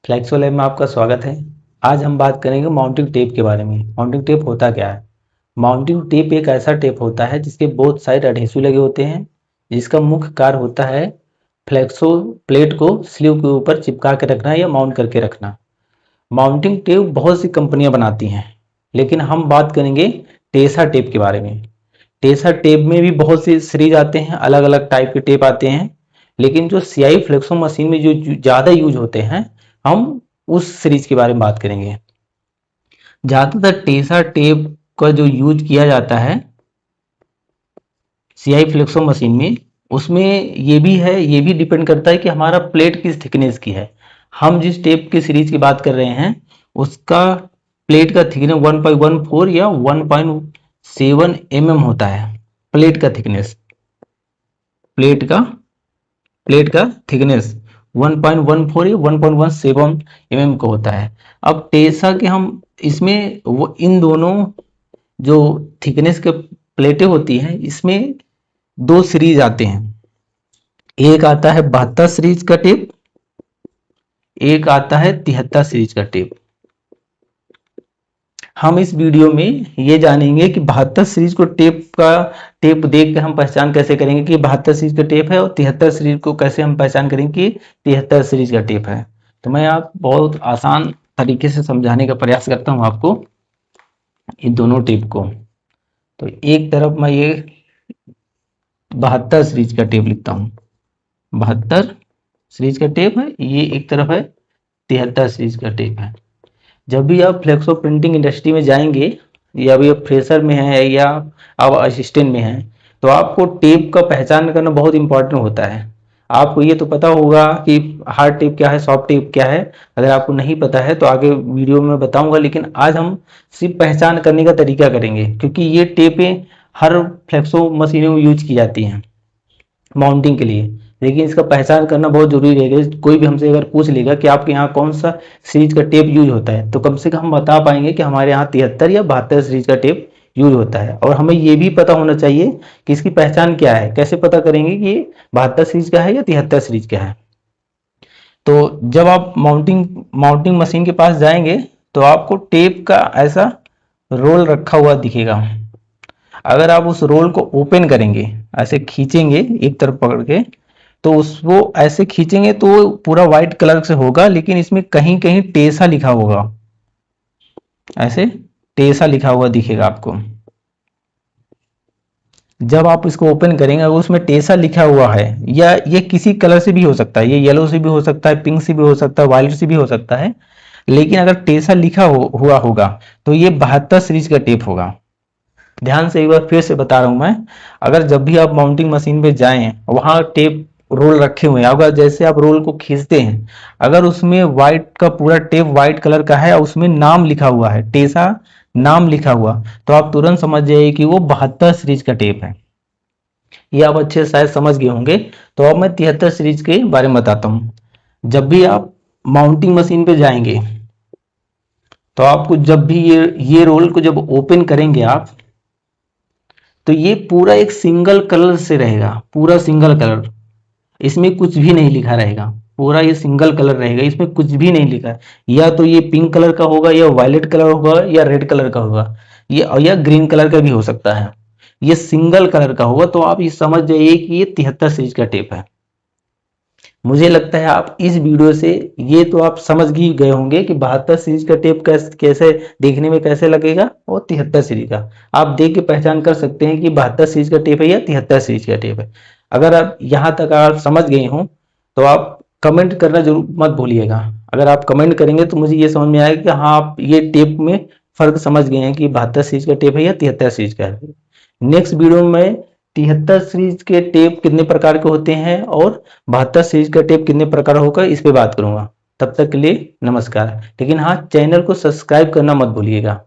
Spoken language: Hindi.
फ्लेक्सो लैब में आपका स्वागत है। आज हम बात करेंगे माउंटिंग टेप के बारे में। माउंटिंग टेप होता क्या है? माउंटिंग टेप एक ऐसा टेप होता है जिसके बोथ साइड एडहेसिव लगे होते हैं, जिसका मुख्य कार्य होता है फ्लेक्सो प्लेट को स्लीव के ऊपर चिपका के रखना या माउंट करके रखना। माउंटिंग टेप बहुत सी कंपनियां बनाती हैं, लेकिन हम बात करेंगे टेसा टेप के बारे में। टेसा टेप में भी बहुत सी सीरीज आते हैं, अलग अलग टाइप के टेप आते हैं, लेकिन जो सीआई फ्लेक्सो मशीन में जो ज़्यादा यूज होते हैं, हम उस सीरीज के बारे में बात करेंगे। ज़्यादातर टेसा टेप का जो यूज किया जाता है सीआई फ्लेक्सो मशीन में, उसमें ये भी डिपेंड करता है कि हमारा प्लेट किस थिकनेस की है। हम जिस टेप की सीरीज की बात कर रहे हैं उसका प्लेट का थिकनेस 1.14 या 1.7 होता है। प्लेट का थिकनेस प्लेट का प्लेट का थिकनेस 1.14 या 1.17 का होता है। अब टेसा के हम इसमें वो इन दोनों जो थिकनेस के प्लेटें होती हैं, इसमें दो सीरीज आते हैं। एक आता है 72 सीरीज का टेप, एक आता है 73 सीरीज का टेप। हम इस वीडियो में ये जानेंगे कि 72 सीरीज को टेप देख कर हम पहचान कैसे करेंगे कि 72 सीरीज का टेप है, और 73 सीरीज को कैसे हम पहचान करेंगे कि 73 सीरीज का टेप है। तो मैं आप बहुत आसान तरीके से समझाने का प्रयास करता हूं आपको इन दोनों टेप को। तो एक तरफ मैं ये 72 सीरीज का टेप लिखता हूँ, 72 सीरीज का टेप है। ये एक तरफ है 73 सीरीज का टेप है। जब भी आप फ्लेक्सो प्रिंटिंग इंडस्ट्री में जाएंगे, या अभी आप फ्रेशर में हैं या आप असिस्टेंट में हैं, तो आपको टेप का पहचान करना बहुत इंपॉर्टेंट होता है। आपको ये तो पता होगा कि हार्ड टेप क्या है, सॉफ्ट टेप क्या है। अगर आपको नहीं पता है तो आगे वीडियो में बताऊंगा, लेकिन आज हम सिर्फ पहचान करने का तरीका करेंगे, क्योंकि ये टेपें हर फ्लेक्सो मशीनों में यूज की जाती हैं माउंटिंग के लिए। लेकिन इसका पहचान करना बहुत जरूरी रहेगा। कोई भी हमसे अगर पूछ लेगा कि आपके यहाँ कौन सा सीरीज का टेप यूज होता है, तो कम से कम हम बता पाएंगे कि हमारे यहाँ 73 या 72 सीरीज का टेप यूज होता है। और हमें ये भी पता होना चाहिए कि इसकी पहचान क्या है। कैसे पता करेंगे कि ये 72 सीरीज का है या 73 सीरीज का है? तो जब आप माउंटिंग मशीन के पास जाएंगे तो आपको टेप का ऐसा रोल रखा हुआ दिखेगा। अगर आप उस रोल को ओपन करेंगे, ऐसे खींचेंगे एक तरफ पकड़ के, तो उसको ऐसे खींचेंगे तो वो पूरा व्हाइट कलर से होगा, लेकिन इसमें कहीं कहीं टेसा लिखा होगा। ऐसे टेसा लिखा हुआ दिखेगा आपको। जब आप इसको ओपन करेंगे, अगर उसमें टेसा लिखा हुआ है, या ये किसी कलर से भी हो सकता है, ये येलो से भी हो सकता है, पिंक से भी हो सकता है, वायलेट से भी हो सकता है, लेकिन अगर टेसा लिखा हुआ होगा तो ये 72 सीरीज का टेप होगा। ध्यान से एक बार फिर से बता रहा हूं मैं। अगर जब भी आप माउंटिंग मशीन पे जाएं, वहां टेप रोल रखे हुए हैं, अगर जैसे आप रोल को खींचते हैं, अगर उसमें व्हाइट का पूरा टेप व्हाइट कलर का है, उसमें नाम लिखा हुआ है, टेसा नाम लिखा हुआ, तो आप तुरंत समझ जाइए कि वो 72 सीरीज का टेप है। ये आप अच्छे से शायद समझ गए होंगे। तो अब मैं 73 सीरीज के बारे में बताता हूँ। जब भी आप माउंटिंग मशीन पे जाएंगे, तो आपको जब भी ये रोल को जब ओपन करेंगे आप, तो ये पूरा एक सिंगल कलर से रहेगा, पूरा सिंगल कलर। इसमें कुछ भी नहीं लिखा रहेगा, पूरा ये सिंगल कलर रहेगा, इसमें कुछ भी नहीं लिखा है। या तो ये पिंक कलर का होगा, या वायलेट कलर होगा, या रेड कलर का होगा, ये या ग्रीन कलर का भी हो सकता है। ये सिंगल कलर का होगा। तो आप ये समझ जाइए कि ये 73 सीरीज का टेप है। मुझे लगता है आप इस वीडियो से ये तो आप समझ ही गए होंगे कि 72 सीरीज का टेप कैसे देखने में कैसे लगेगा, और 73 सीरीज का आप देख के पहचान कर सकते हैं कि 72 सीरीज का टेप है या 73 सीरीज का टेप है। अगर आप यहाँ तक आप समझ गए हों तो आप कमेंट करना जरूर मत भूलिएगा। अगर आप कमेंट करेंगे तो मुझे ये समझ में आएगा कि हाँ, आप ये टेप में फर्क समझ गए हैं कि 72 सीरीज का टेप है या 73 सीरीज का है। नेक्स्ट वीडियो में 73 सीरीज के टेप कितने प्रकार के होते हैं और 72 सीरीज का टेप कितने प्रकार होगा, इस पे बात करूंगा। तब तक के लिए नमस्कार। लेकिन हाँ, चैनल को सब्सक्राइब करना मत भूलिएगा।